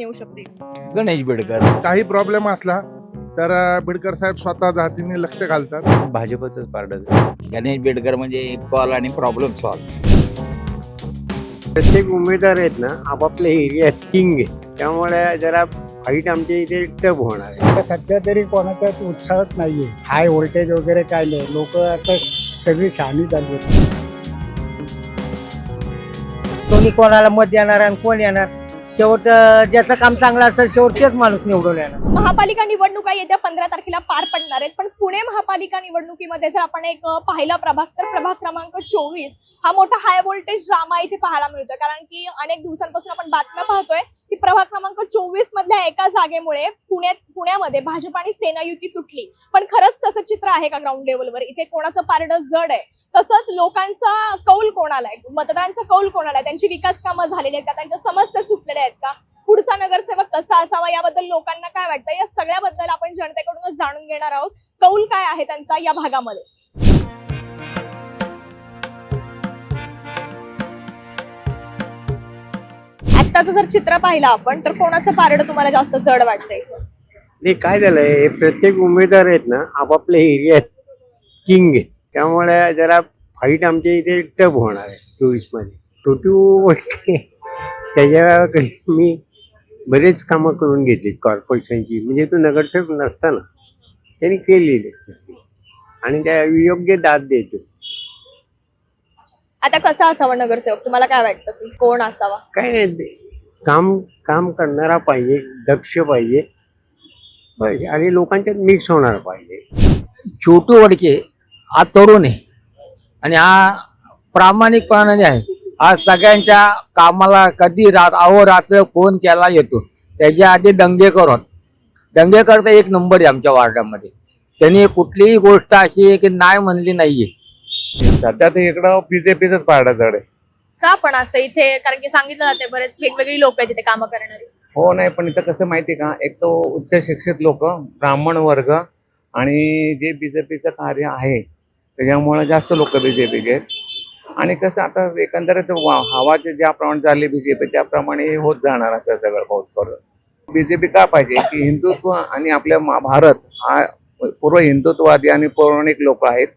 येऊ शकते? गणेश बिडकर. काही प्रॉब्लेम असला तर बिडकर साहेब स्वतः जातीने लक्ष घालतात. भाजपचंच पारडं. गणेश बिडकर म्हणजे कॉल आणि प्रॉब्लेम सॉल्व. प्रत्येक उमेदवार आहेत ना आपापल्या एरियात किंग आहे, त्यामुळे जरा फाईट आमच्या इथे टफ होणार आहे. सध्या तरी कोणाच्याच उत्साहात नाहीये. हाय व्होल्टेज वगैरे काय नाही. लोक आता सगळी शहाणी झाली आहेत. कोणी कोणाला मत देणार आणि कोण येणार, शेवट ज्याचं काम चांगलं असेल शेवटचेच माणूस निवडून येणार. महापालिका निवडणुका येत्या 15 तारखेला पार पडणार आहेत, पण पुणे महापालिका निवडणुकीमध्ये जर आपण एक पाहिला प्रभाग तर प्रभाग क्रमांक 24 हा मोठा हाय व्होल्टेज ड्रामा इथे पाहायला मिळतोय. कारण की अनेक दिवसांपासून आपण बातम्या पाहतोय की प्रभाग क्रमांक 24 मधल्या एका जागेमुळे पुण्यामध्ये भाजप आणि सेना युती तुटली. पण खरंच तसं चित्र आहे का ग्राउंड लेवलवर? इथे कोणाचं पारडं जड आहे? तसंच लोकांचा कौल कोणाला आहे, मतदारांचा कौल कोणाला आहे, त्यांची विकास कामं झालेली आहेत का, त्यांच्या समस्या सुटलेल्या आहेत का, पुढचा नगरसेवक कसा असावा याबद्दल लोकांना काय वाटतं, या सगळ्याबद्दल आपण जनतेकडूनच जाणून घेणार आहोत. कौल काय आहे त्यांचा या भागामध्ये? आत्ताचं जर चित्र पाहिलं आपण तर कोणाचं पारडं तुम्हाला जास्त जड वाटतंय? नाही, काय झालंय, हे प्रत्येक उमेदवार आहेत ना आपापल्या एरियात किंग आहे, त्यामुळे जरा फाईट आमच्या इथे टफ होणार आहे. 24 मध्ये टोटू त्याच्याकडे मी बरेच कामं करून घेतली कॉर्पोरेशनची. म्हणजे तो नगरसेवक नसताना त्यांनी केलेली आणि त्या योग्य दाद देतो. आता कसा असावा नगरसेवक, तुम्हाला काय वाटतं की कोण असावा? काय नाही, काम करणारा पाहिजे, दक्ष पाहिजे आणि लोकांच्यात मिक्स होणार पाहिजे. छोटू वडके हा तरुण आहे आणि हा प्रामाणिकपणाने आहे. हा सगळ्यांच्या कामाला कधी अहोरात्र फोन केला येतो. त्याच्या आधी दंगेकर तर एक नंबर आहे आमच्या वार्डामध्ये. त्यांनी कुठलीही गोष्ट अशी आहे की नाही म्हणली नाहीये. सध्या तर इकडं बीजेपीच पारडं जड आहे. का पण असं इथे? कारण की सांगितलं जाते बरेच वेगवेगळी लोक आहेत इथे कामं करणारी. हो, नाही, पण इथं कसं माहिती का, एक तो उच्च शिक्षित लोक, ब्राह्मण वर्ग आणि जे बीजेपीचं कार्य आहे त्याच्यामुळे जास्त लोक बीजेपीचे आहेत. आणि कसं आता एकंदरीत हवाचे ज्याप्रमाणे झाले बीजेपी त्याप्रमाणे होत जाणार आता सगळं बहुत करून. बीजेपी का पाहिजे की हिंदुत्व आणि आपल्या भारत हा पूर्व हिंदुत्ववादी आणि पौराणिक लोक आहेत,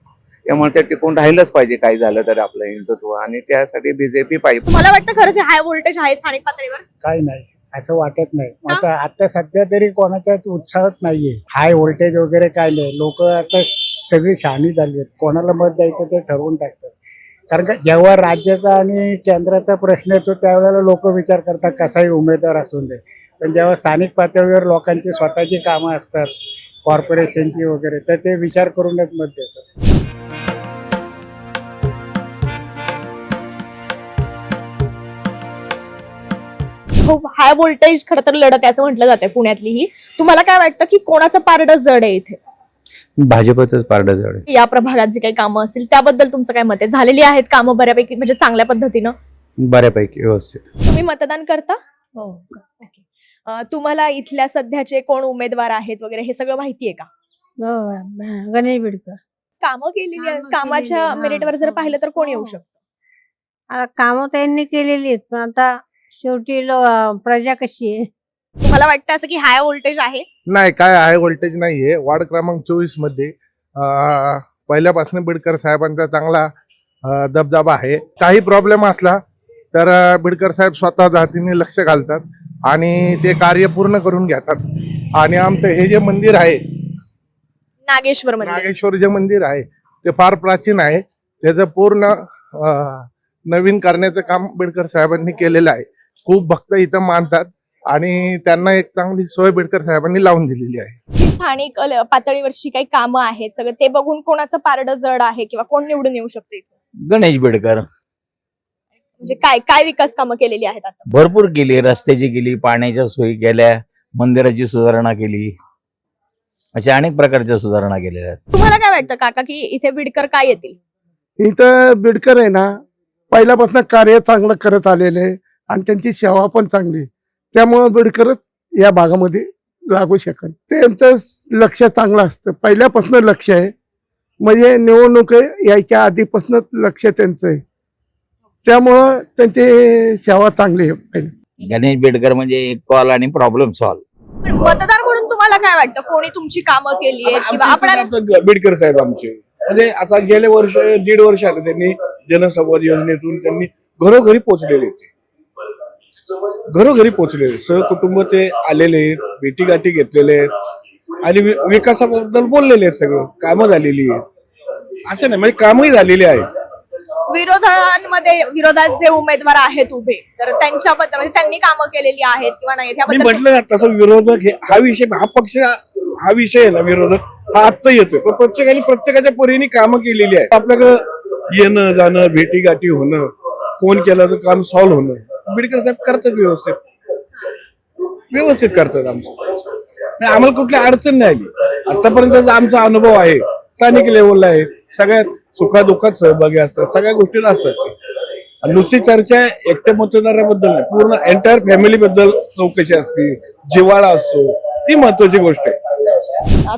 त्यामुळे ते टिकून राहिलंच पाहिजे काही झालं तर आपलं हिंदुत्व, आणि त्यासाठी बीजेपी पाहिजे. मला वाटतं खरंच हाय व्होल्टेज आहे स्थानिक पातळीवर? काय नाही असं वाटत नाही. आता सध्या तरी कोणाच्याच उत्साहात नाहीये. हाय व्होल्टेज वगैरे काय नाही. लोक आता सगळी शहाणी झाली आहेत. कोणाला मत द्यायचं ते ठरवून टाकतात. कारण का जेव्हा राज्याचा आणि केंद्राचा प्रश्न येतो त्यावेळेला लोक विचार करतात कसाही उमेदवार असून दे. पण जेव्हा स्थानिक पातळीवर लोकांची स्वतःची कामं असतात कॉर्पोरेशनची वगैरे, तर ते विचार करूनच मत देतात. खूप हाय व्होल्टेज खरं तर लढत आहे असं म्हटलं जाते पुण्यातली ही. तुम्हाला काय वाटतं की कोणाचं पारडं जड आहे इथे? भाजपचंच पारडं जड आहे. या प्रभागात जी काही कामं असतील त्याबद्दल तुमचं काय मत आहे? झालेली आहेत कामं बऱ्यापैकी, म्हणजे चांगल्या पद्धतीनं? बऱ्यापैकी व्यवस्थित. तुम्ही मतदान करता? हो. तुम्हाला इथल्या सध्याचे कोण उमेदवार आहेत वगैरे हे सगळं माहितीये का? गणेश बिडकर. कामं केलेली आहेत, कामाच्या मेरिटवर जर पाहिलं तर कोण येऊ शकतं? आता कामं त्यांनी केलेली आहेत, पण आता शेवटी प्रजा कशी आहे? तुम्हाला वाटतं असं की हाय व्होल्टेज आहे? नाही, काय हाय व्होल्टेज नाहीये. वार्ड क्रमांक 24 मध्ये पहिल्यापासून बिडकर साहेबांचा चांगला दबदबा आहे. काही प्रॉब्लेम असला तर बिडकर साहेब स्वतः जातीने लक्ष घालतात आणि ते कार्य पूर्ण करून घेतात. आणि आमचं हे जे मंदिर आहे नागेश्वर जे मंदिर आहे ते फार प्राचीन आहे. त्याचं पूर्ण नवीन करण्याचं काम बिडकर साहेबांनी केलेलं आहे. खूप भक्त इथं मानतात आणि त्यांना एक चांगली सोय बिडकर साहेबांनी लावून दिलेली आहे. स्थानिक पातळीवरची काही कामं आहेत सगळं ते बघून कोणाचं पारडं जड आहे किंवा कोण निवडून येऊ शकते? गणेश बिडकर. म्हणजे काय काय विकास कामं केलेली आहेत आता? भरपूर केली. रस्त्याची केली, पाण्याच्या सोयी केल्या, मंदिराची सुधारणा केली, अशा अनेक प्रकारच्या सुधारणा केलेल्या आहेत. तुम्हाला काय वाटतं काका की इथे बिडकर काय येतील? इथं बिडकर आहे ना पहिल्यापासून कार्य चांगलं करत आलेले आणि त्यांची सेवा पण चांगली, त्यामुळे बिडकरच या भागामध्ये लागू शकत. त्यांचं लक्ष चांगलं असतं, पहिल्यापासून लक्ष आहे. म्हणजे निवडणूक यायच्या आधीपासूनच लक्ष त्यांचं आहे, त्यामुळं त्यांची सेवा चांगली आहे. गणेश बेडकर म्हणजे एक कॉल आणि प्रॉब्लेम सॉल्व. पण मतदार म्हणून तुम्हाला काय वाटतं, कोणी तुमची कामं केली आहेत किंवा आपण बेडकर साहेब आमचे म्हणजे आता गेले वर्ष 1.5 वर्ष आले त्यांनी जनसंवाद योजनेतून त्यांनी घरोघरी पोहोचलेले ते घरोघरी पोहोचलेले सहकुटुंब ते आलेले आहेत, भेटीगाठी घेतलेले आहेत आणि विकासाबद्दल बोललेले आहेत, सगळं कामं झालेली आहेत असं नाही म्हणजे कामही झालेली आहेत. विरोधात जे उमेदवार आहेत उभे, तर त्यांच्याबद्दल म्हणजे त्यांनी कामं केलेली आहेत किंवा नाही मी त्याबद्दल म्हटलं ना तसं विरोधक हा विषय हा पक्ष हा विषय आहे ना विरोधक हा आत्ता येतोय पण प्रत्येकाने प्रत्येकाच्या परीने कामं केलेली आहे. आपल्याकडं येणं जाणं भेटीगाठी होणं फोन केला तर काम सॉल्व्ह होणं बिडकर साहेब करतात व्यवस्थित करतात आमचं आम्हाला कुठली अडचण नाही आली आतापर्यंत आमचा अनुभव आहे स्थानिक लेवलला आहे सगळ्यात सुखादुःखात सहभागी असतात सगळ्या गोष्टीला असतात नुसती चर्चा एकट्या मतदाराबद्दल नाही पूर्ण एंटायर फॅमिली बद्दल चौकशी असते जिव्हाळा असतो ती महत्वाची गोष्ट आहे.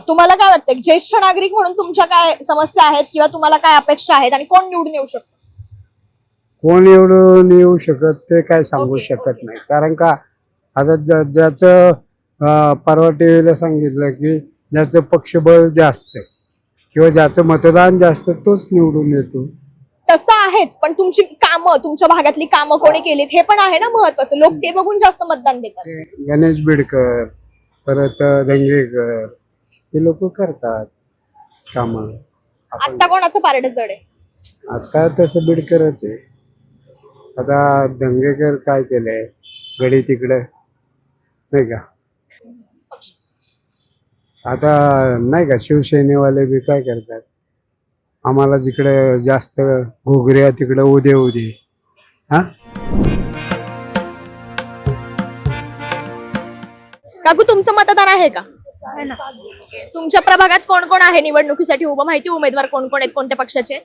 तुम्हाला काय वाटतं, ज्येष्ठ नागरिक म्हणून तुमच्या काय समस्या आहेत किंवा तुम्हाला काय अपेक्षा आहेत आणि कोण निवडून येऊ शकतो? कोण एवढं येऊ शकत ते काय सांगू शकत नाही. कारण का आता ज्याचं परवा टीव्हीला सांगितलं की ज्याचं पक्षबळ जास्त किंवा ज्याचं मतदान जास्त तोच निवडून येतो. तसं आहेच, पण तुमची कामं तुमच्या भागातली कामं कोणी केलीत हे पण आहे ना महत्वाचं. लोक ते बघून जास्त मतदान देतात. गणेश बेडकर परत दंगेकर हे लोक करतात कामं. आता कोणाचं पारड जड आहे? आता तसं बेडकरच आहे. आता दंगेकर काय केलंय गडी तिकडे नाही का, आता नाही का शिवसेनेवाले बी काय करतात आम्हाला जिकडे जास्त घोगऱ्या तिकडे उदे हा. काकू तुमचं मतदान आहे का? तुमच्या प्रभागात कोण कोण आहे निवडणुकीसाठी उभं, माहिती उमेदवार कोण कोण आहेत, कोणत्या पक्षाचे?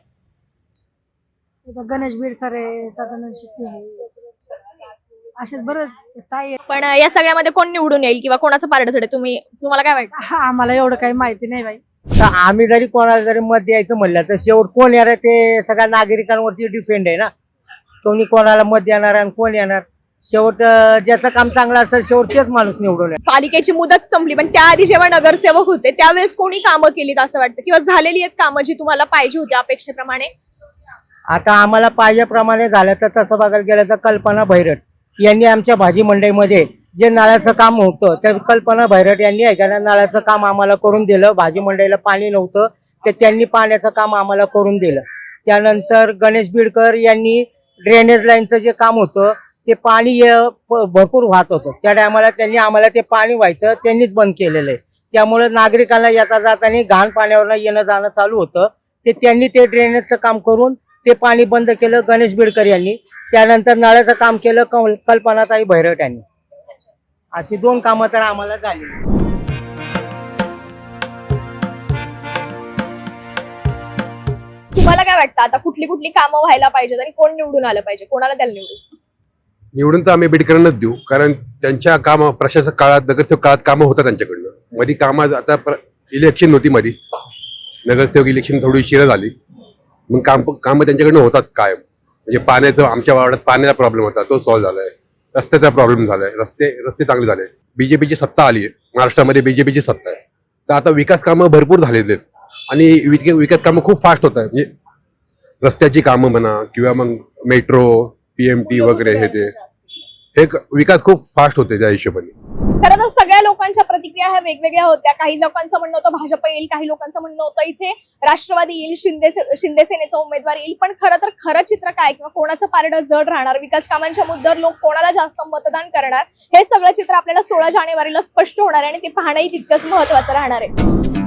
गणेश बेडकर आहे, सदानंद शेट्टी आहे, असेच बरंच ताई. पण या सगळ्यामध्ये कोण निवडून येईल किंवा कोणाचं पारड जड आहे तुम्हाला काय वाटतं? आम्हाला एवढं काही माहिती नाही बाई. तर आम्ही जरी कोणाला जरी मत द्यायचं म्हणलं तर शेवट कोण येणार ते सगळ्या नागरिकांवरती डिपेंड आहे ना. कोणी कोणाला मत देणार आणि कोण येणार, शेवट ज्याचं काम चांगलं असेल शेवट तेच माणूस निवडून येणार. पालिकेची मुदत संपली पण त्याआधी जेव्हा नगरसेवक होते त्यावेळेस कोणी कामं केलीत असं वाटतं किंवा झालेली आहेत कामं जी तुम्हाला पाहिजे होती अपेक्षेप्रमाणे? आता आम्हाला पाहिजेप्रमाणे झालं तर तसं बघायला गेलं तर कल्पना भैरट यांनी आमच्या भाजी मंडईमध्ये जे नळाचं काम होतं त्या कल्पना भैरट यांनी आहे का नळाचं काम आम्हाला करून दिलं. भाजी मंडईला पाणी नव्हतं तर त्यांनी पाण्याचं काम आम्हाला करून दिलं. त्यानंतर गणेश बिडकर यांनी ड्रेनेज लाईनचं जे काम होतं ते पाणी भरपूर वाहत होतं त्या टायमाला त्यांनी आम्हाला ते पाणी व्हायचं त्यांनीच बंद केलेलं आहे. त्यामुळे नागरिकांना येता जाताना घाण पाण्यावर येणं जाणं चालू होतं ते त्यांनी ते ड्रेनेजचं काम करून ते पाणी बंद केलं गणेश बिडकर यांनी. त्यानंतर नळाचं काम केलं कल्पनाताई भैरट यांनी. अशी 2 कामं तर आम्हाला झाली. तुम्हाला काय वाटतं आता कुठली कुठली कामं व्हायला पाहिजेत आणि कोण निवडून आलं पाहिजे, कोणाला द्यायला निवडून तर आम्ही बेडकरांनाच देऊ कारण त्यांच्या काम प्रशासक काळात नगरसेवक काळात कामं होतात त्यांच्याकडनं. मध्ये कामं आता इलेक्शन नव्हती मध्ये नगरसेवक इलेक्शन थोडी उशिरा झाली मग कामं त्यांच्याकडनं होतात कायम. म्हणजे पाण्याचं आमच्या वार्डात पाण्याचा प्रॉब्लेम होता तो सॉल्व्ह झालाय. रस्त्याचा प्रॉब्लेम झालाय रस्ते चांगले झाले. बीजेपीची सत्ता आली आहे महाराष्ट्रामध्ये बीजेपीची सत्ता आहे तर आता विकास कामं भरपूर झालेले आहेत आणि विकास कामं खूप फास्ट होत आहे. म्हणजे रस्त्याची कामं म्हणा किंवा मग मेट्रो PMT वगैरे हे विकास खूप फास्ट होते त्या हिशोबाने. खरं तर सगळ्या लोकांच्या प्रतिक्रिया ह्या वेगवेगळ्या होत्या. काही लोकांचं म्हणणं होतं भाजप येईल, काही लोकांचं म्हणणं होतं इथे राष्ट्रवादी येईल, शिंदे सेनेचा उमेदवार येईल. पण खरं चित्र काय किंवा कोणाचं पारडं जड राहणार, विकास कामांच्या मुद्द्यावर लोक कोणाला जास्त मतदान करणार, हे सगळं चित्र आपल्याला 16 जानेवारीला स्पष्ट होणार आहे आणि ते पाहणंही तितकंच महत्वाचं राहणार आहे.